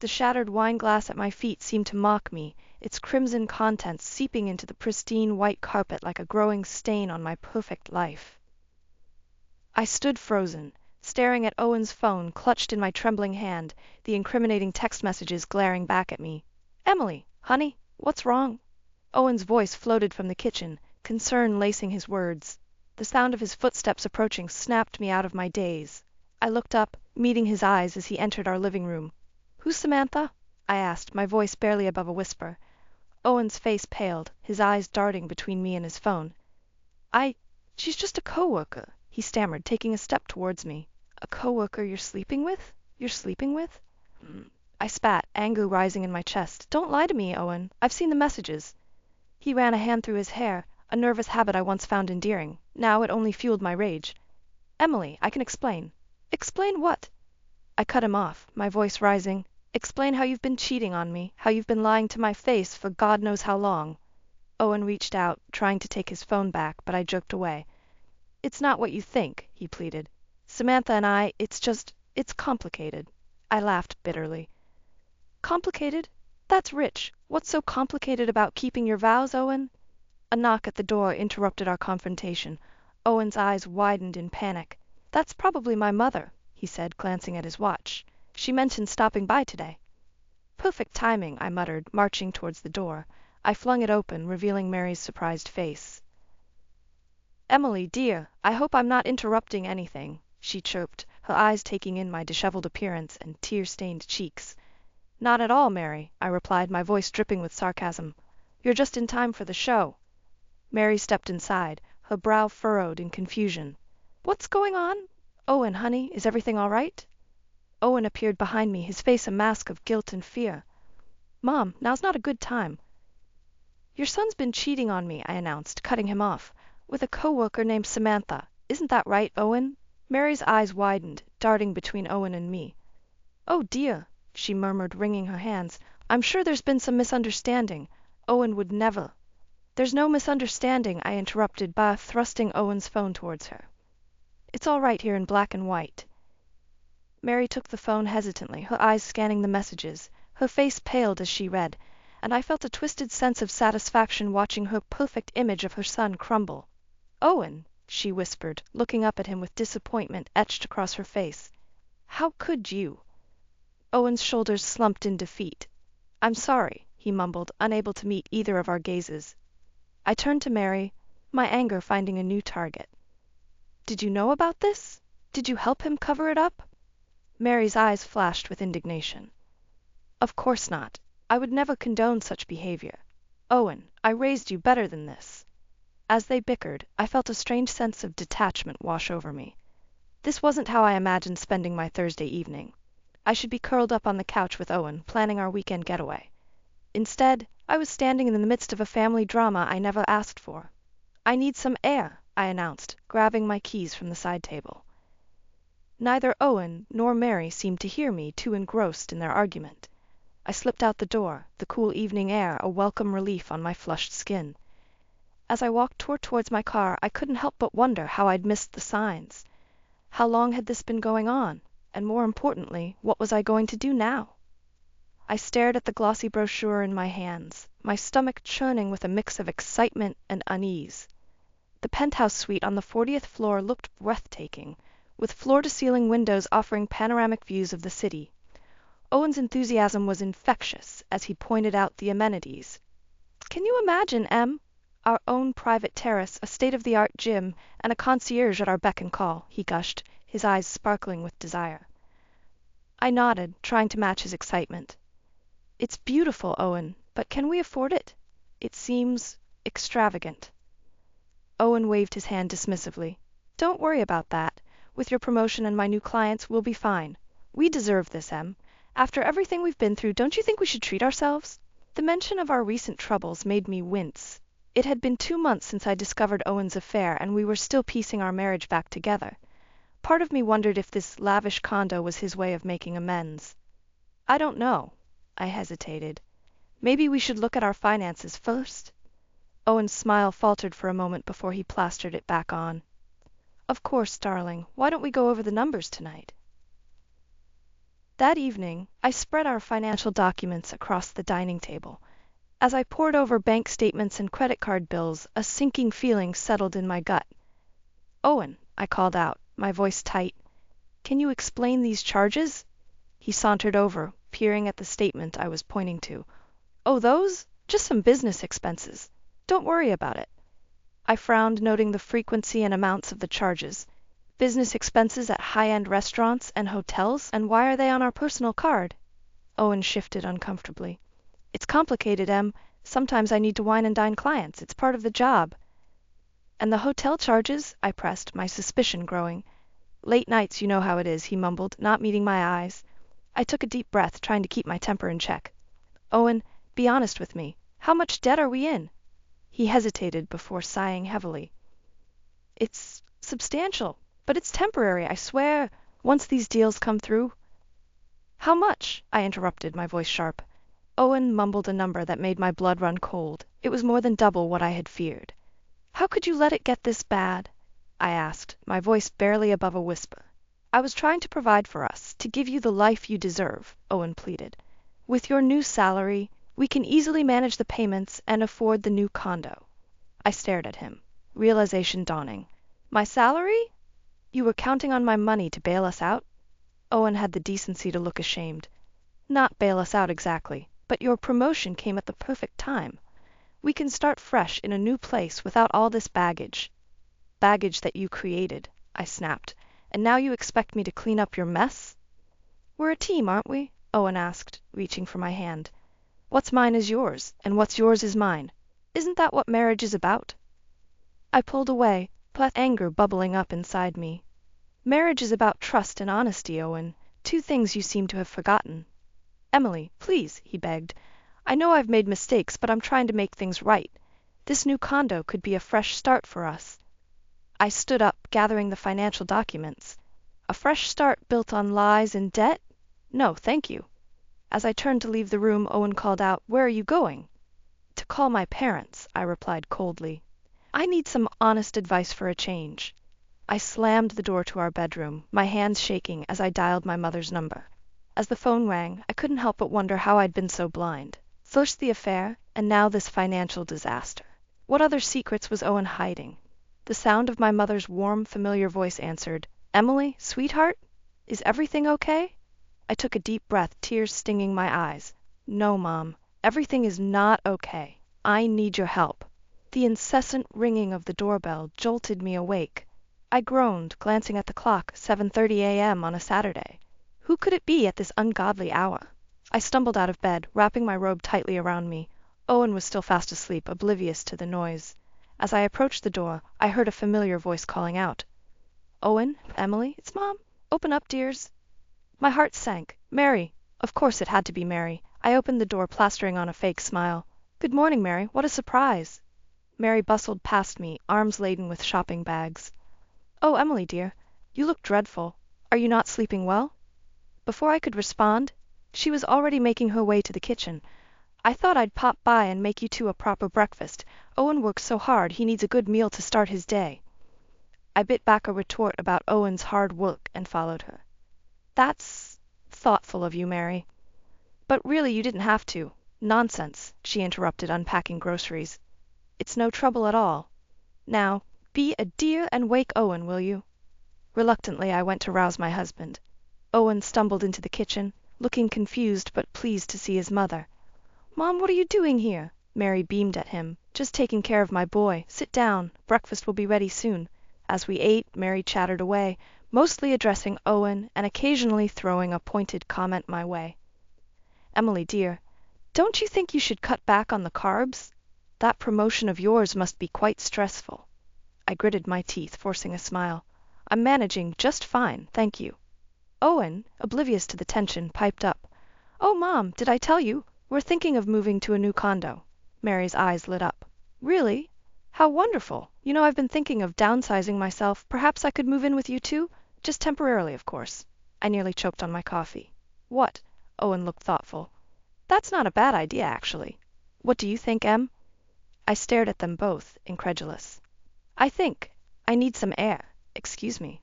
The shattered wine glass at my feet seemed to mock me, its crimson contents seeping into the pristine white carpet like a growing stain on my perfect life. I stood frozen, staring at Owen's phone clutched in my trembling hand, the incriminating text messages glaring back at me. "Emily, honey, what's wrong?" Owen's voice floated from the kitchen, concern lacing his words. The sound of his footsteps approaching snapped me out of my daze. I looked up, meeting his eyes as he entered our living room. "Who's Samantha?" I asked, my voice barely above a whisper. Owen's face paled, his eyes darting between me and his phone. She's just a coworker," he stammered, taking a step towards me. "A coworker you're sleeping with? You're sleeping with?" I spat, anger rising in my chest. "Don't lie to me, Owen. I've seen the messages." He ran a hand through his hair, a nervous habit I once found endearing. Now it only fueled my rage. "Emily, I can explain." "Explain what?" I cut him off, my voice rising. "Explain how you've been cheating on me, how you've been lying to my face for God knows how long." Owen reached out, trying to take his phone back, but I jerked away. "It's not what you think," he pleaded. "Samantha and it's complicated." I laughed bitterly. "Complicated? That's rich. What's so complicated about keeping your vows, Owen?" A knock at the door interrupted our confrontation. Owen's eyes widened in panic. "That's probably my mother," he said, glancing at his watch. "She mentioned stopping by today." "Perfect timing," I muttered, marching towards the door. I flung it open, revealing Mary's surprised face. "Emily, dear, I hope I'm not interrupting anything," she chirped, her eyes taking in my disheveled appearance and tear-stained cheeks. "Not at all, Mary," I replied, my voice dripping with sarcasm. "You're just in time for the show." Mary stepped inside, her brow furrowed in confusion. "What's going on? Owen, honey, is everything all right?" Owen appeared behind me, his face a mask of guilt and fear. "Mom, now's not a good time." "Your son's been cheating on me," I announced, cutting him off, "with a coworker named Samantha. Isn't that right, Owen?" Mary's eyes widened, darting between Owen and me. "Oh, dear," she murmured, wringing her hands. "I'm sure there's been some misunderstanding. Owen would never—" "There's no misunderstanding," I interrupted by thrusting Owen's phone towards her. "It's all right here in black and white." Mary took the phone hesitantly, her eyes scanning the messages. Her face paled as she read, and I felt a twisted sense of satisfaction watching her perfect image of her son crumble. "Owen," she whispered, looking up at him with disappointment etched across her face. "How could you?" Owen's shoulders slumped in defeat. "I'm sorry," he mumbled, unable to meet either of our gazes. I turned to Mary, my anger finding a new target. "Did you know about this? Did you help him cover it up?" Mary's eyes flashed with indignation. "Of course not. I would never condone such behavior. Owen, I raised you better than this." As they bickered, I felt a strange sense of detachment wash over me. This wasn't how I imagined spending my Thursday evening. I should be curled up on the couch with Owen, planning our weekend getaway. Instead, I was standing in the midst of a family drama I never asked for. "I need some air," I announced, grabbing my keys from the side table. Neither Owen nor Mary seemed to hear me, too engrossed in their argument. I slipped out the door, the cool evening air a welcome relief on my flushed skin. As I walked towards my car, I couldn't help but wonder how I'd missed the signs. How long had this been going on? And more importantly, what was I going to do now? I stared at the glossy brochure in my hands, my stomach churning with a mix of excitement and unease. The penthouse suite on the 40th floor looked breathtaking, with floor-to-ceiling windows offering panoramic views of the city. Owen's enthusiasm was infectious as he pointed out the amenities. "Can you imagine, Em? Our own private terrace, a state-of-the-art gym, and a concierge at our beck and call," he gushed, his eyes sparkling with desire. I nodded, trying to match his excitement. "It's beautiful, Owen, but can we afford it? It seems extravagant." Owen waved his hand dismissively. "Don't worry about that. With your promotion and my new clients, we'll be fine. We deserve this, Em. After everything we've been through, don't you think we should treat ourselves?" The mention of our recent troubles made me wince. It had been 2 months since I discovered Owen's affair, and we were still piecing our marriage back together. Part of me wondered if this lavish condo was his way of making amends. "I don't know." I hesitated. "Maybe we should look at our finances first?" Owen's smile faltered for a moment before he plastered it back on. "Of course, darling. Why don't we go over the numbers tonight?" That evening, I spread our financial documents across the dining table. As I pored over bank statements and credit card bills, a sinking feeling settled in my gut. "Owen," I called out, my voice tight, "can you explain these charges?" He sauntered over, peering at the statement I was pointing to. "Oh, those? Just some business expenses. Don't worry about it." I frowned, noting the frequency and amounts of the charges. "Business expenses at high-end restaurants and hotels? And why are they on our personal card?" Owen shifted uncomfortably. "It's complicated, Em. Sometimes I need to wine and dine clients. It's part of the job." "And the hotel charges?" I pressed, my suspicion growing. "Late nights, you know how it is," he mumbled, not meeting my eyes. I took a deep breath, trying to keep my temper in check. "Owen, be honest with me. How much debt are we in?" He hesitated before sighing heavily. "It's substantial, but it's temporary, I swear. Once these deals come through—" "How much?" I interrupted, my voice sharp. Owen mumbled a number that made my blood run cold. It was more than double what I had feared. "How could you let it get this bad?" I asked, my voice barely above a whisper. "I was trying to provide for us, to give you the life you deserve," Owen pleaded. "With your new salary, we can easily manage the payments and afford the new condo." I stared at him, realization dawning. "My salary? You were counting on my money to bail us out?" Owen had the decency to look ashamed. "Not bail us out exactly, but your promotion came at the perfect time. We can start fresh in a new place without all this baggage." "Baggage that you created," I snapped. "And now you expect me to clean up your mess?" "We're a team, aren't we?" Owen asked, reaching for my hand. "What's mine is yours, and what's yours is mine. Isn't that what marriage is about?" I pulled away, anger bubbling up inside me. "Marriage is about trust and honesty, Owen. Two things you seem to have forgotten." "Emily, please," he begged. "I know I've made mistakes, but I'm trying to make things right. This new condo could be a fresh start for us." I stood up, gathering the financial documents. "A fresh start built on lies and debt? No, thank you." As I turned to leave the room, Owen called out, "Where are you going?" "To call my parents," I replied coldly. "I need some honest advice for a change." I slammed the door to our bedroom, my hands shaking as I dialed my mother's number. As the phone rang, I couldn't help but wonder how I'd been so blind. First the affair, and now this financial disaster. What other secrets was Owen hiding? The sound of my mother's warm, familiar voice answered, "Emily, sweetheart? Is everything okay?" I took a deep breath, tears stinging my eyes. "No, Mom, everything is not okay. I need your help." The incessant ringing of the doorbell jolted me awake. I groaned, glancing at the clock, 7:30 a.m. on a Saturday. Who could it be at this ungodly hour? I stumbled out of bed, wrapping my robe tightly around me. Owen was still fast asleep, oblivious to the noise. As I approached the door, I heard a familiar voice calling out. "Owen, Emily, it's Mom. Open up, dears." My heart sank. Mary. Of course it had to be Mary. I opened the door, plastering on a fake smile. "Good morning, Mary. What a surprise." Mary bustled past me, arms laden with shopping bags. "Oh, Emily, dear, you look dreadful. Are you not sleeping well?" Before I could respond, she was already making her way to the kitchen. "I thought I'd pop by and make you two a proper breakfast. Owen works so hard, he needs a good meal to start his day." I bit back a retort about Owen's hard work and followed her. "That's thoughtful of you, Mary. But really you didn't have to." "Nonsense," she interrupted, unpacking groceries. "It's no trouble at all. Now, be a dear and wake Owen, will you?" Reluctantly, I went to rouse my husband. Owen stumbled into the kitchen, looking confused but pleased to see his mother. "Mom, what are you doing here?" Mary beamed at him. "Just taking care of my boy. Sit down. Breakfast will be ready soon." As we ate, Mary chattered away, mostly addressing Owen and occasionally throwing a pointed comment my way. "Emily, dear, don't you think you should cut back on the carbs? That promotion of yours must be quite stressful." I gritted my teeth, forcing a smile. "I'm managing just fine, thank you." Owen, oblivious to the tension, piped up. "Oh, Mom, did I tell you? We're thinking of moving to a new condo." Mary's eyes lit up. "Really? How wonderful. You know, I've been thinking of downsizing myself. Perhaps I could move in with you too? Just temporarily, of course." I nearly choked on my coffee. "What?" Owen looked thoughtful. "That's not a bad idea, actually. What do you think, Em?" I stared at them both, incredulous. I need some air. Excuse me."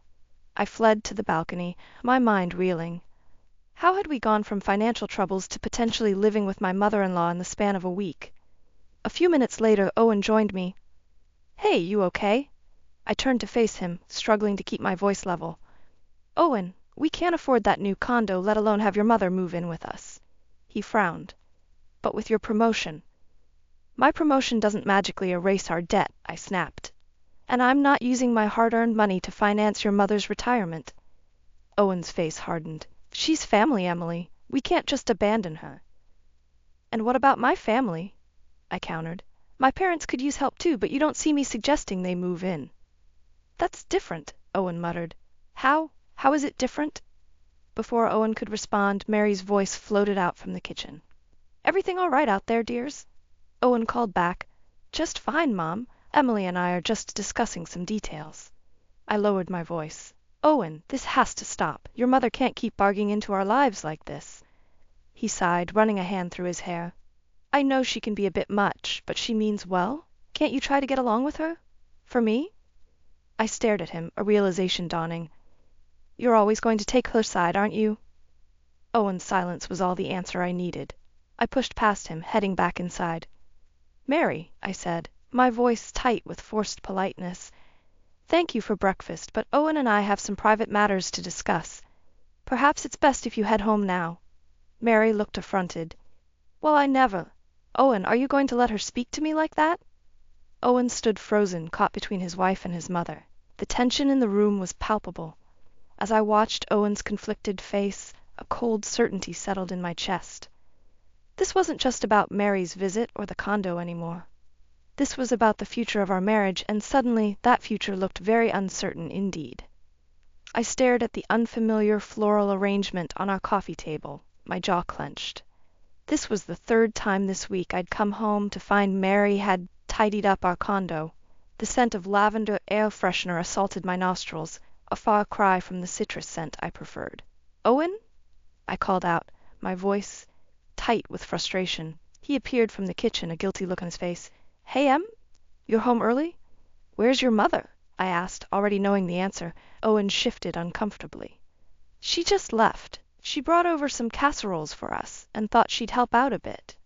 I fled to the balcony, my mind reeling. How had we gone from financial troubles to potentially living with my mother-in-law in the span of a week? A few minutes later, Owen joined me. Hey, you okay? I turned to face him, struggling to keep my voice level. Owen, we can't afford that new condo, let alone have your mother move in with us. He frowned. But with your promotion. My promotion doesn't magically erase our debt, I snapped. And I'm not using my hard-earned money to finance your mother's retirement. Owen's face hardened. She's family, Emily. We can't just abandon her. And what about my family? I countered. My parents could use help too, but you don't see me suggesting they move in. That's different, Owen muttered. How? How is it different? Before Owen could respond, Mary's voice floated out from the kitchen. Everything all right out there, dears? Owen called back. Just fine, Mom. Emily and I are just discussing some details. I lowered my voice. Owen, this has to stop. Your mother can't keep barging into our lives like this. He sighed, running a hand through his hair. I know she can be a bit much, but she means well. Can't you try to get along with her? For me? I stared at him, a realization dawning. You're always going to take her side, aren't you? Owen's silence was all the answer I needed. I pushed past him, heading back inside. Mary, I said, my voice tight with forced politeness. Thank you for breakfast, but Owen and I have some private matters to discuss. Perhaps it's best if you head home now. Mary looked affronted. Well, I never. Owen, are you going to let her speak to me like that? Owen stood frozen, caught between his wife and his mother. The tension in the room was palpable. As I watched Owen's conflicted face, a cold certainty settled in my chest. This wasn't just about Mary's visit or the condo anymore. This was about the future of our marriage, and suddenly that future looked very uncertain indeed. I stared at the unfamiliar floral arrangement on our coffee table, my jaw clenched. This was the third time this week I'd come home to find Mary had tidied up our condo. The scent of lavender air freshener assaulted my nostrils, a far cry from the citrus scent I preferred. Owen? I called out, my voice tight with frustration. He appeared from the kitchen, a guilty look on his face. Hey, Em? You're home early? Where's your mother? I asked, already knowing the answer. Owen shifted uncomfortably. She just left. She brought over some casseroles for us, and thought she'd help out a bit.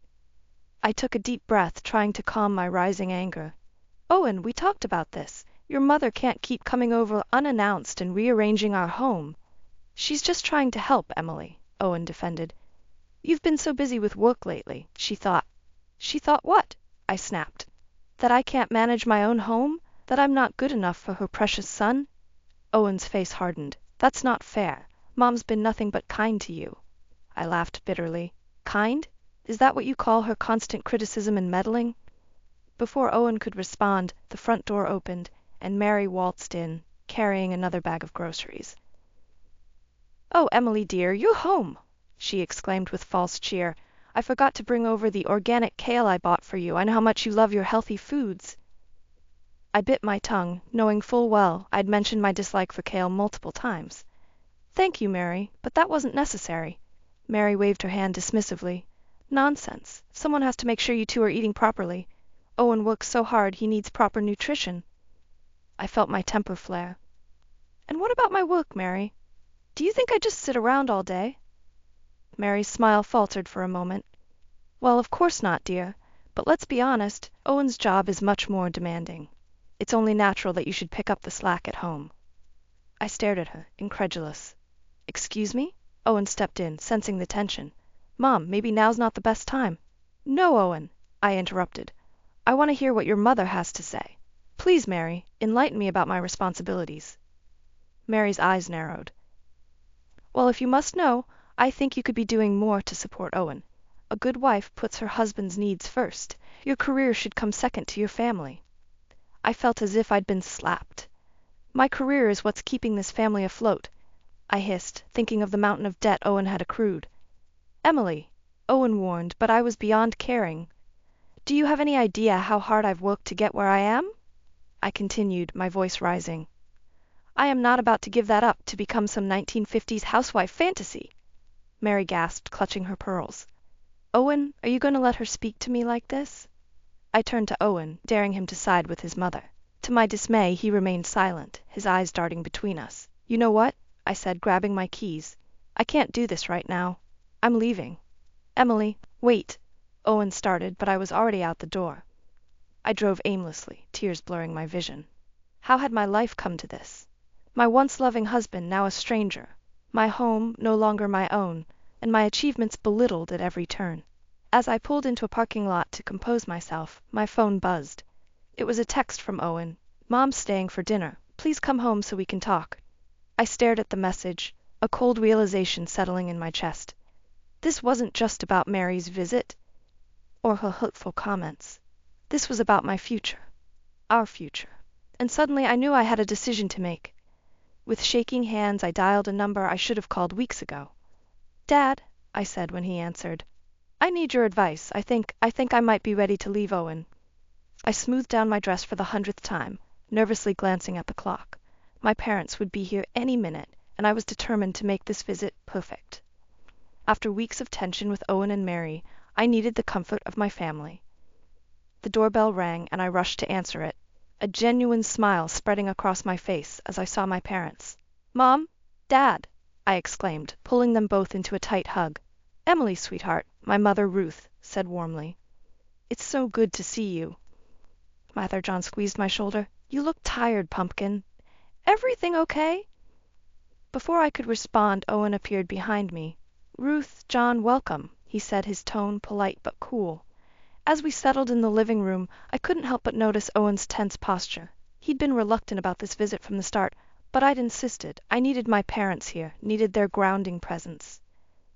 I took a deep breath, trying to calm my rising anger. Owen, we talked about this. Your mother can't keep coming over unannounced and rearranging our home. She's just trying to help, Emily, Owen defended. You've been so busy with work lately, she thought. She thought what? I snapped. That I can't manage my own home? That I'm not good enough for her precious son? Owen's face hardened. That's not fair. Mom's been nothing but kind to you. I laughed bitterly. Kind? Is that what you call her constant criticism and meddling? Before Owen could respond, the front door opened, and Mary waltzed in, carrying another bag of groceries. Oh, Emily dear, you're home! She exclaimed with false cheer. I forgot to bring over the organic kale I bought for you. I know how much you love your healthy foods. I bit my tongue, knowing full well I'd mentioned my dislike for kale multiple times. Thank you, Mary, but that wasn't necessary. Mary waved her hand dismissively. Nonsense. Someone has to make sure you two are eating properly. Owen works so hard he needs proper nutrition. I felt my temper flare. And what about my work, Mary? Do you think I just sit around all day? Mary's smile faltered for a moment. Well, of course not, dear. But let's be honest, Owen's job is much more demanding. It's only natural that you should pick up the slack at home. I stared at her, incredulous. Excuse me? Owen stepped in, sensing the tension. Mom, maybe now's not the best time. No, Owen, I interrupted. I want to hear what your mother has to say. Please, Mary, enlighten me about my responsibilities. Mary's eyes narrowed. Well, if you must know, I think you could be doing more to support Owen. A good wife puts her husband's needs first. Your career should come second to your family. I felt as if I'd been slapped. My career is what's keeping this family afloat, I hissed, thinking of the mountain of debt Owen had accrued. Emily, Owen warned, but I was beyond caring. Do you have any idea how hard I've worked to get where I am? I continued, my voice rising. I am not about to give that up to become some 1950s housewife fantasy. Mary gasped, clutching her pearls. Owen, are you going to let her speak to me like this? I turned to Owen, daring him to side with his mother. To my dismay, he remained silent, his eyes darting between us. You know what? I said, grabbing my keys. I can't do this right now. I'm leaving. Emily, wait. Owen started, but I was already out the door. I drove aimlessly, tears blurring my vision. How had my life come to this? My once loving husband, now a stranger. My home, no longer my own, and my achievements belittled at every turn. As I pulled into a parking lot to compose myself, my phone buzzed. It was a text from Owen. Mom's staying for dinner. Please come home so we can talk. I stared at the message, a cold realization settling in my chest. This wasn't just about Mary's visit or her hurtful comments. This was about my future, our future. And suddenly I knew I had a decision to make. With shaking hands, I dialed a number I should have called weeks ago. Dad, I said when he answered, I need your advice. I think I might be ready to leave Owen. I smoothed down my dress for the 100th time, nervously glancing at the clock. My parents would be here any minute, and I was determined to make this visit perfect. After weeks of tension with Owen and Mary, I needed the comfort of my family. The doorbell rang, and I rushed to answer it, a genuine smile spreading across my face as I saw my parents. Mom, Dad, I exclaimed, pulling them both into a tight hug. Emily, sweetheart, my mother Ruth said warmly. It's so good to see you. Father John squeezed my shoulder. You look tired, Pumpkin. Everything okay? Before I could respond, Owen appeared behind me. Ruth, John, welcome, he said, his tone polite but cool. As we settled in the living room, I couldn't help but notice Owen's tense posture. He'd been reluctant about this visit from the start, but I'd insisted. I needed my parents here, needed their grounding presence.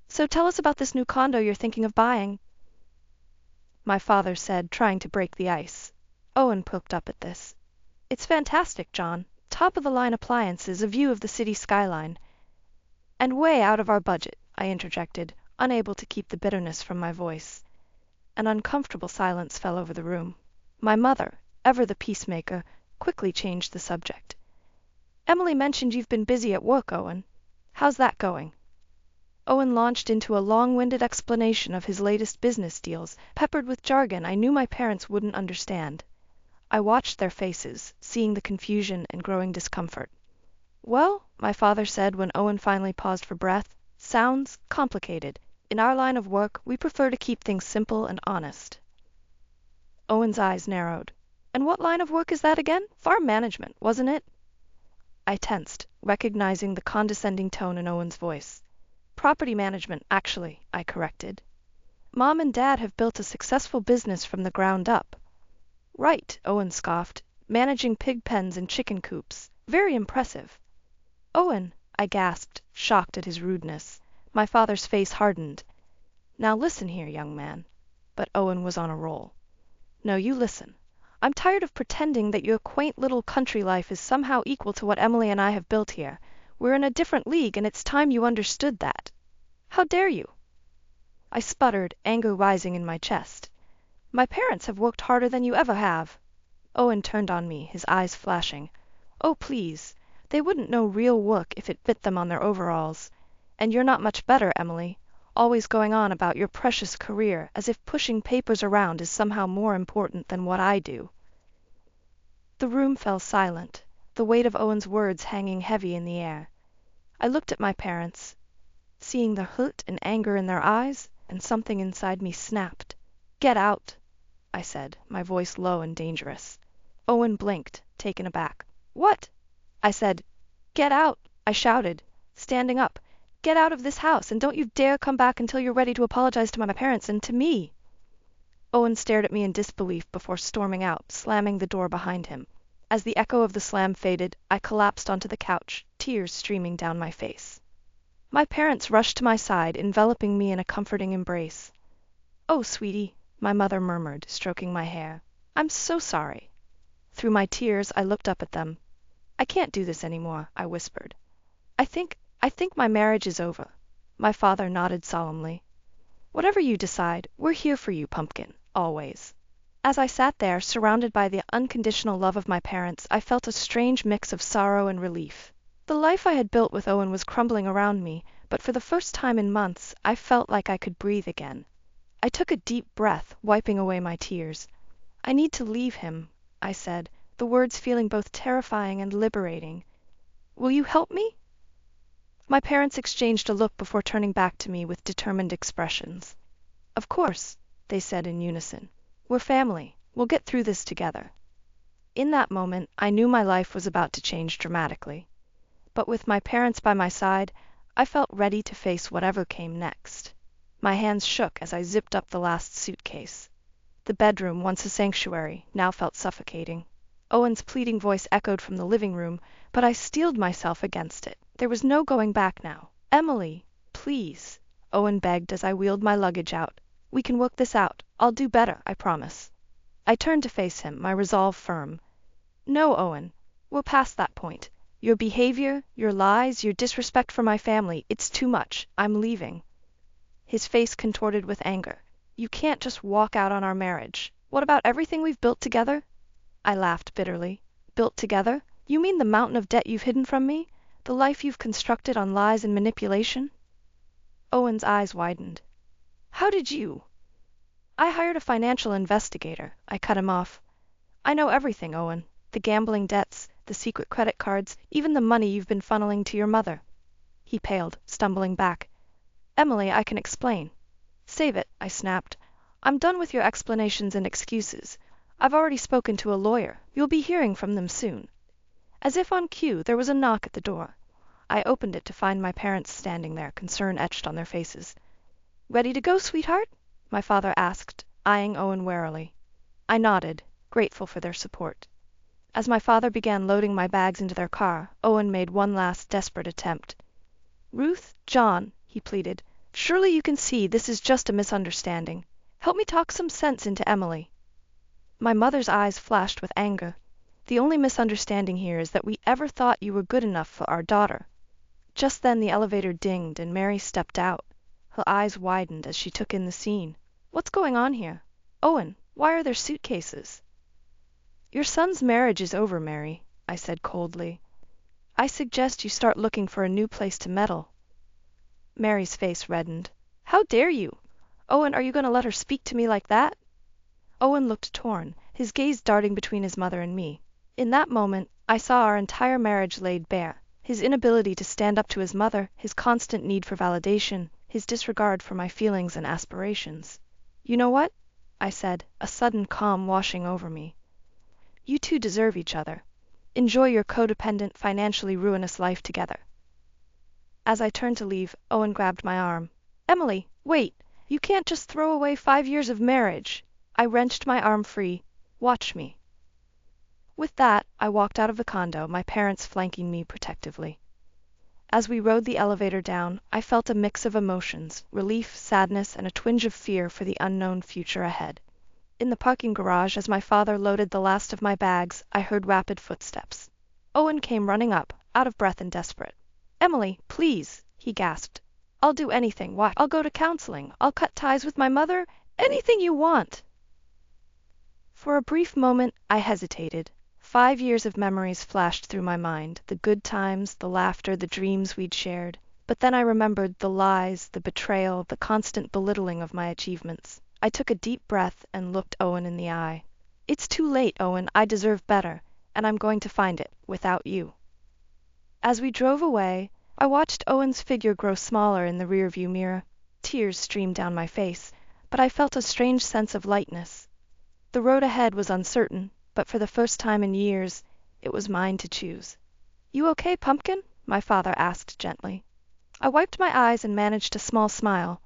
So tell us about this new condo you're thinking of buying, my father said, trying to break the ice. Owen perked up at this. It's fantastic, John. Top-of-the-line appliances, a view of the city skyline. And way out of our budget, I interjected, unable to keep the bitterness from my voice. An uncomfortable silence fell over the room. My mother, ever the peacemaker, quickly changed the subject. Emily mentioned you've been busy at work, Owen. How's that going? Owen launched into a long-winded explanation of his latest business deals, peppered with jargon I knew my parents wouldn't understand. I watched their faces, seeing the confusion and growing discomfort. Well, my father said when Owen finally paused for breath, sounds complicated. In our line of work, we prefer to keep things simple and honest. Owen's eyes narrowed. And what line of work is that again? Farm management, wasn't it? I tensed, recognizing the condescending tone in Owen's voice. Property management, actually, I corrected. Mom and Dad have built a successful business from the ground up. Right, Owen scoffed, managing pig pens and chicken coops. Very impressive. Owen, I gasped, shocked at his rudeness. My father's face hardened. Now listen here, young man. But Owen was on a roll. No, you listen. I'm tired of pretending that your quaint little country life is somehow equal to what Emily and I have built here. We're in a different league, and it's time you understood that. How dare you? I sputtered, anger rising in my chest. My parents have worked harder than you ever have. Owen turned on me, his eyes flashing. Oh, please. They wouldn't know real work if it bit them on their overalls. And you're not much better, Emily. Always going on about your precious career, as if pushing papers around is somehow more important than what I do. The room fell silent, the weight of Owen's words hanging heavy in the air. I looked at my parents, seeing the hurt and anger in their eyes, and something inside me snapped. Get out, I said, my voice low and dangerous. Owen blinked, taken aback. What? I said. Get out, I shouted, standing up. Get out of this house, and don't you dare come back until you're ready to apologize to my parents and to me. Owen stared at me in disbelief before storming out, slamming the door behind him. As the echo of the slam faded, I collapsed onto the couch, tears streaming down my face. My parents rushed to my side, enveloping me in a comforting embrace. Oh, sweetie, my mother murmured, stroking my hair. I'm so sorry. Through my tears, I looked up at them. I can't do this anymore, I whispered. I think my marriage is over. My father nodded solemnly. Whatever you decide, we're here for you, Pumpkin, always. As I sat there, surrounded by the unconditional love of my parents, I felt a strange mix of sorrow and relief. The life I had built with Owen was crumbling around me, but for the first time in months, I felt like I could breathe again. I took a deep breath, wiping away my tears. I need to leave him, I said, the words feeling both terrifying and liberating. Will you help me? My parents exchanged a look before turning back to me with determined expressions. "Of course," they said in unison. "We're family. We'll get through this together." In that moment, I knew my life was about to change dramatically. But with my parents by my side, I felt ready to face whatever came next. My hands shook as I zipped up the last suitcase. The bedroom, once a sanctuary, now felt suffocating. Owen's pleading voice echoed from the living room, but I steeled myself against it. There was no going back now. "Emily, please," Owen begged as I wheeled my luggage out. "We can work this out. I'll do better, I promise." I turned to face him, my resolve firm. "No, Owen. We're past that point. Your behavior, your lies, your disrespect for my family, it's too much. I'm leaving." His face contorted with anger. "You can't just walk out on our marriage. What about everything we've built together?" I laughed bitterly. "Built together? You mean the mountain of debt you've hidden from me? The life you've constructed on lies and manipulation?" Owen's eyes widened. "How did you—" "I hired a financial investigator," I cut him off. "I know everything, Owen. The gambling debts, the secret credit cards, even the money you've been funneling to your mother." He paled, stumbling back. "Emily, I can explain." "Save it," I snapped. "I'm done with your explanations and excuses. I've already spoken to a lawyer. You'll be hearing from them soon." As if on cue, there was a knock at the door. I opened it to find my parents standing there, concern etched on their faces. "Ready to go, sweetheart?" my father asked, eyeing Owen warily. I nodded, grateful for their support. As my father began loading my bags into their car, Owen made one last desperate attempt. "Ruth, John," he pleaded, "surely you can see this is just a misunderstanding. Help me talk some sense into Emily." My mother's eyes flashed with anger. "The only misunderstanding here is that we ever thought you were good enough for our daughter." Just then the elevator dinged and Mary stepped out. Her eyes widened as she took in the scene. "What's going on here? Owen, why are there suitcases?" "Your son's marriage is over, Mary," I said coldly. "I suggest you start looking for a new place to meddle." Mary's face reddened. "How dare you? Owen, are you going to let her speak to me like that?" Owen looked torn, his gaze darting between his mother and me. In that moment, I saw our entire marriage laid bare. His inability to stand up to his mother, his constant need for validation, his disregard for my feelings and aspirations. "You know what?" I said, a sudden calm washing over me. "You two deserve each other. Enjoy your codependent, financially ruinous life together." As I turned to leave, Owen grabbed my arm. "Emily, wait! You can't just throw away 5 years of marriage." I wrenched my arm free. "Watch me." With that, I walked out of the condo, my parents flanking me protectively. As we rode the elevator down, I felt a mix of emotions, relief, sadness, and a twinge of fear for the unknown future ahead. In the parking garage, as my father loaded the last of my bags, I heard rapid footsteps. Owen came running up, out of breath and desperate. "Emily, please," he gasped. "I'll do anything. Watch. I'll go to counseling. I'll cut ties with my mother. Anything you want." For a brief moment, I hesitated. 5 years of memories flashed through my mind, the good times, the laughter, the dreams we'd shared. But then I remembered the lies, the betrayal, the constant belittling of my achievements. I took a deep breath and looked Owen in the eye. "It's too late, Owen. I deserve better, and I'm going to find it, without you." As we drove away, I watched Owen's figure grow smaller in the rearview mirror. Tears streamed down my face, but I felt a strange sense of lightness. The road ahead was uncertain, but for the first time in years, it was mine to choose. "You okay, Pumpkin?" my father asked gently. I wiped my eyes and managed a small smile.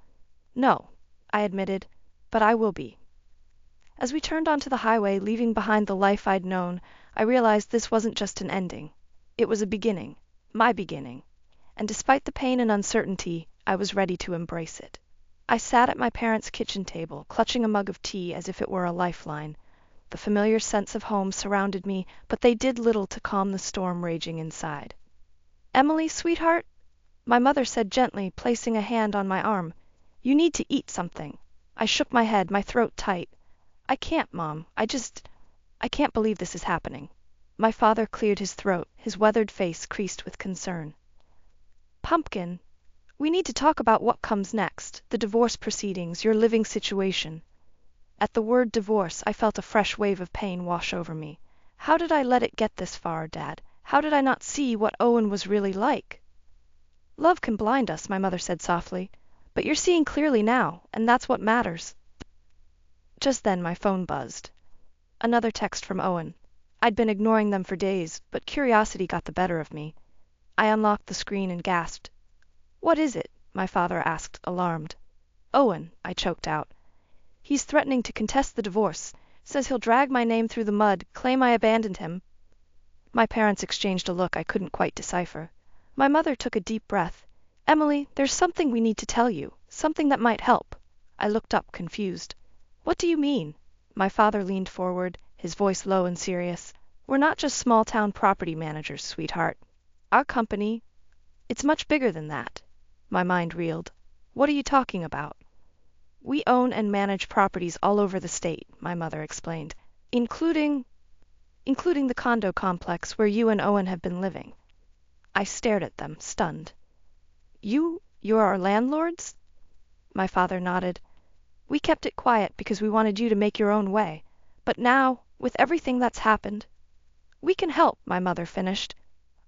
"No," I admitted, "but I will be." As we turned onto the highway, leaving behind the life I'd known, I realized this wasn't just an ending. It was a beginning, my beginning, and despite the pain and uncertainty, I was ready to embrace it. I sat at my parents' kitchen table, clutching a mug of tea as if it were a lifeline. The familiar sense of home surrounded me, but they did little to calm the storm raging inside. "Emily, sweetheart," my mother said gently, placing a hand on my arm. "You need to eat something." I shook my head, my throat tight. "I can't, Mom. I can't believe this is happening." My father cleared his throat, his weathered face creased with concern. "Pumpkin, we need to talk about what comes next, the divorce proceedings, your living situation." At the word divorce, I felt a fresh wave of pain wash over me. How did I let it get this far, Dad? How did I not see what Owen was really like? Love can blind us, my mother said softly, but you're seeing clearly now, and that's what matters. Just then my phone buzzed. Another text from Owen. I'd been ignoring them for days, but curiosity got the better of me. I unlocked the screen and gasped. What is it? My father asked, alarmed. Owen, I choked out. He's threatening to contest the divorce. Says he'll drag my name through the mud, claim I abandoned him. My parents exchanged a look I couldn't quite decipher. My mother took a deep breath. Emily, there's something we need to tell you, something that might help. I looked up, confused. What do you mean? My father leaned forward, his voice low and serious. We're not just small-town property managers, sweetheart. Our company, it's much bigger than that. My mind reeled. What are you talking about? We own and manage properties all over the state, my mother explained, including the condo complex where you and Owen have been living. I stared at them, stunned. You're our landlords? My father nodded. We kept it quiet because we wanted you to make your own way. But now, with everything that's happened, we can help, my mother finished.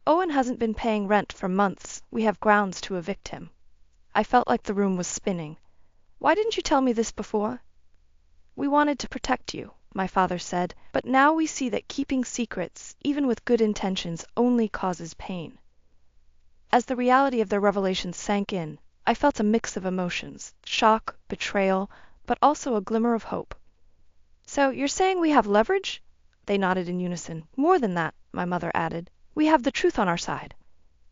Owen hasn't been paying rent for months. We have grounds to evict him. I felt like the room was spinning. Why didn't you tell me this before? We wanted to protect you, my father said, but now we see that keeping secrets, even with good intentions, only causes pain. As the reality of their revelations sank in, I felt a mix of emotions, shock, betrayal, but also a glimmer of hope. So you're saying we have leverage? They nodded in unison. More than that, my mother added. We have the truth on our side.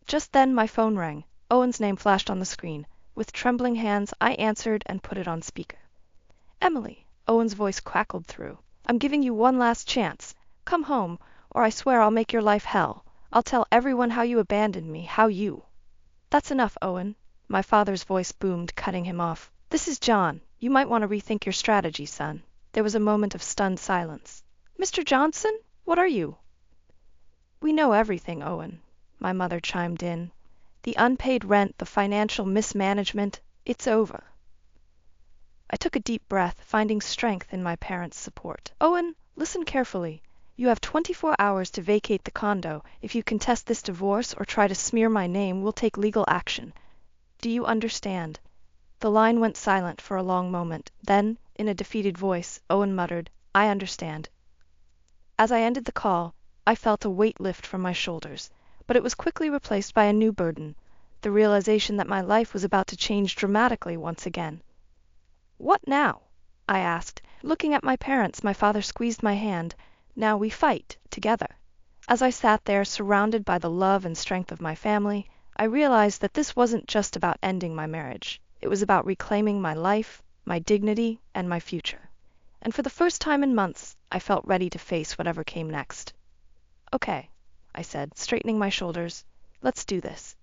Just then my phone rang. Owen's name flashed on the screen. With trembling hands, I answered and put it on speaker. Emily, Owen's voice crackled through. I'm giving you one last chance. Come home, or I swear I'll make your life hell. I'll tell everyone how you abandoned me, how you... That's enough, Owen. My father's voice boomed, cutting him off. This is John. You might want to rethink your strategy, son. There was a moment of stunned silence. Mr. Johnson? What are you? We know everything, Owen, my mother chimed in. The unpaid rent, the financial mismanagement, it's over. I took a deep breath, finding strength in my parents' support. Owen, listen carefully. You have 24 hours to vacate the condo. If you contest this divorce or try to smear my name, we'll take legal action. Do you understand? The line went silent for a long moment. Then, in a defeated voice, Owen muttered, I understand. As I ended the call, I felt a weight lift from my shoulders, but it was quickly replaced by a new burden, the realization that my life was about to change dramatically once again. What now? I asked. Looking at my parents, my father squeezed my hand. Now we fight, together. As I sat there, surrounded by the love and strength of my family, I realized that this wasn't just about ending my marriage. It was about reclaiming my life, my dignity, and my future. And for the first time in months, I felt ready to face whatever came next. Okay, I said, straightening my shoulders. Let's do this.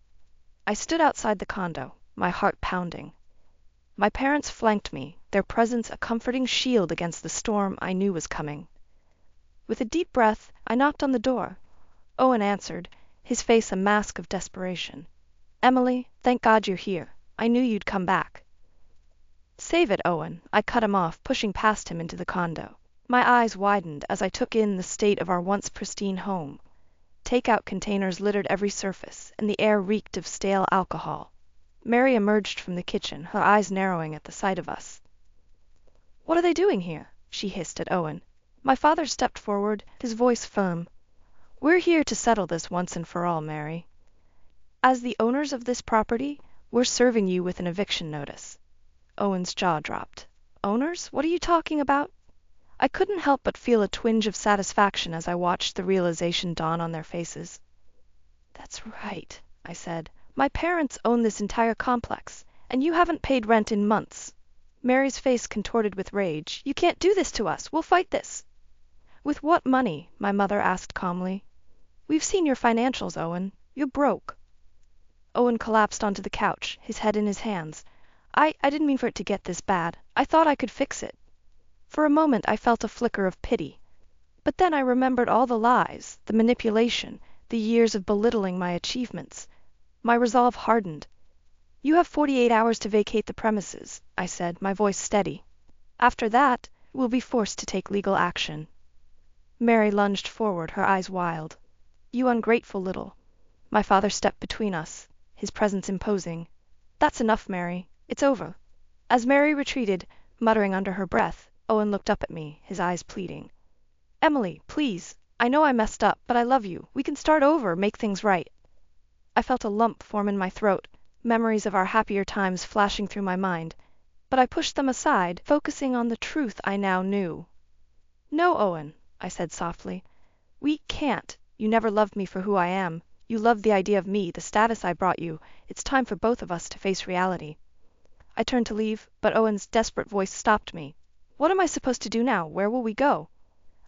I stood outside the condo, my heart pounding. My parents flanked me, their presence a comforting shield against the storm I knew was coming. With a deep breath, I knocked on the door. Owen answered, his face a mask of desperation. Emily, thank God you're here. I knew you'd come back. Save it, Owen. I cut him off, pushing past him into the condo. My eyes widened as I took in the state of our once pristine home. Take-out containers littered every surface, and the air reeked of stale alcohol. Mary emerged from the kitchen, her eyes narrowing at the sight of us. What are they doing here? She hissed at Owen. My father stepped forward, his voice firm. We're here to settle this once and for all, Mary. As the owners of this property, we're serving you with an eviction notice. Owen's jaw dropped. Owners? What are you talking about? I couldn't help but feel a twinge of satisfaction as I watched the realization dawn on their faces. That's right, I said. My parents own this entire complex, and you haven't paid rent in months. Mary's face contorted with rage. You can't do this to us. We'll fight this. With what money? My mother asked calmly. We've seen your financials, Owen. You're broke. Owen collapsed onto the couch, his head in his hands. I didn't mean for it to get this bad. I thought I could fix it. For a moment I felt a flicker of pity. But then I remembered all the lies, the manipulation, the years of belittling my achievements. My resolve hardened. You have 48 hours to vacate the premises, I said, my voice steady. After that, we'll be forced to take legal action. Mary lunged forward, her eyes wild. You ungrateful little... My father stepped between us, his presence imposing. "That's enough, Mary. It's over." As Mary retreated, muttering under her breath, Owen looked up at me, his eyes pleading. "Emily, please. I know I messed up, but I love you. We can start over, make things right." I felt a lump form in my throat, memories of our happier times flashing through my mind, but I pushed them aside, focusing on the truth I now knew. "No, Owen," I said softly. "We can't. You never loved me for who I am. You loved the idea of me, the status I brought you. It's time for both of us to face reality." I turned to leave, but Owen's desperate voice stopped me. "What am I supposed to do now? Where will we go?"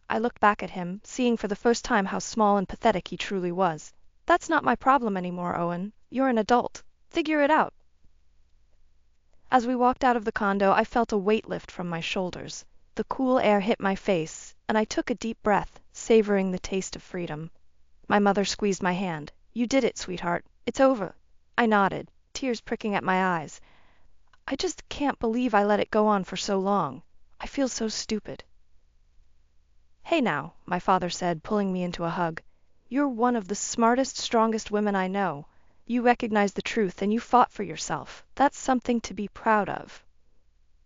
I looked back at him, seeing for the first time how small and pathetic he truly was. "That's not my problem anymore, Owen. You're an adult. Figure it out." As we walked out of the condo, I felt a weight lift from my shoulders. The cool air hit my face, and I took a deep breath, savoring the taste of freedom. My mother squeezed my hand. "You did it, sweetheart. It's over." I nodded, tears pricking at my eyes. "I just can't believe I let it go on for so long. I feel so stupid." "Hey now," my father said, pulling me into a hug. "You're one of the smartest, strongest women I know. You recognize the truth and you fought for yourself. That's something to be proud of."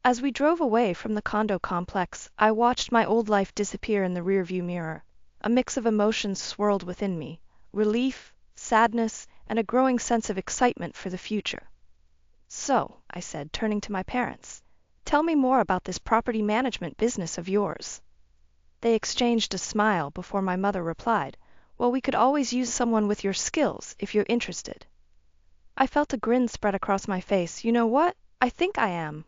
As we drove away from the condo complex, I watched my old life disappear in the rearview mirror. A mix of emotions swirled within me: relief, sadness, and a growing sense of excitement for the future. "So," I said, turning to my parents, "tell me more about this property management business of yours." They exchanged a smile before my mother replied, "Well, we could always use someone with your skills, if you're interested." I felt a grin spread across my face. You know what? I think I am.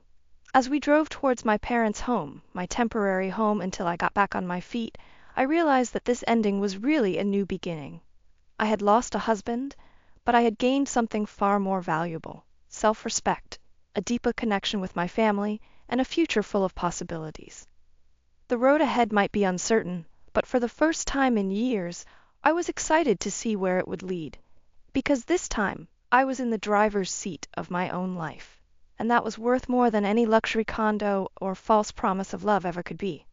As we drove towards my parents' home, my temporary home until I got back on my feet, I realized that this ending was really a new beginning. I had lost a husband, but I had gained something far more valuable: self-respect, a deeper connection with my family, and a future full of possibilities. The road ahead might be uncertain, but for the first time in years, I was excited to see where it would lead. Because this time, I was in the driver's seat of my own life, and that was worth more than any luxury condo or false promise of love ever could be.